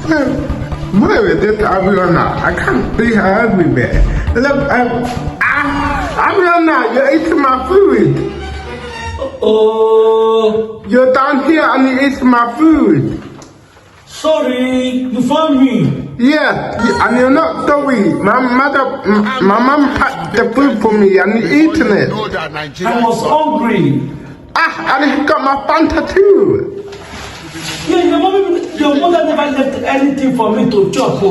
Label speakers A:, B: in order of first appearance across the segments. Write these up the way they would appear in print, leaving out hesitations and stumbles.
A: Where is this Abiona? I can't see her everywhere. Look, Abiona, you're eating my food.
B: Oh,
A: You're down here and you eat my food.
B: sorry, you found me.
A: Yeah, and you're not sorry. My mom packed the food for me and you're eating it.
B: I was hungry.
A: And he got my Fanta too.
B: Yeah, your mother never left anything for me to chop.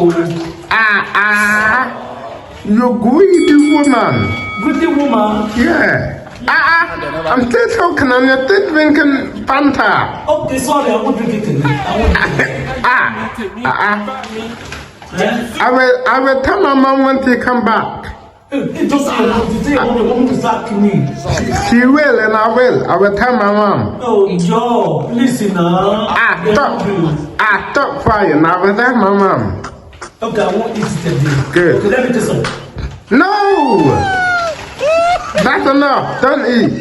A: You greedy woman.
B: Greedy woman.
A: Yeah. I'm still talking and you're still drinking Fanta.
B: Okay, sorry, I won't drink it again. I won't drink it.
A: I will tell my mom when she come back.
B: It doesn't say want to sack me.
A: She will and I will. I will tell my mom.
B: Oh, Joe, listen now.
A: Stop crying. I will tell my mom.
B: Okay, I won't eat it again.
A: Good.
B: Okay, let me tell you something.
A: No! That's enough. Don't eat.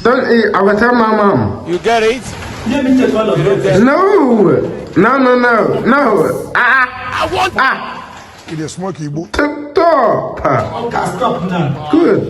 A: Don't eat. I will tell my mom.
C: You get it?
B: Let me take one of your
A: No.
C: I want.
A: Stop.
B: Okay, stop now.
A: Good.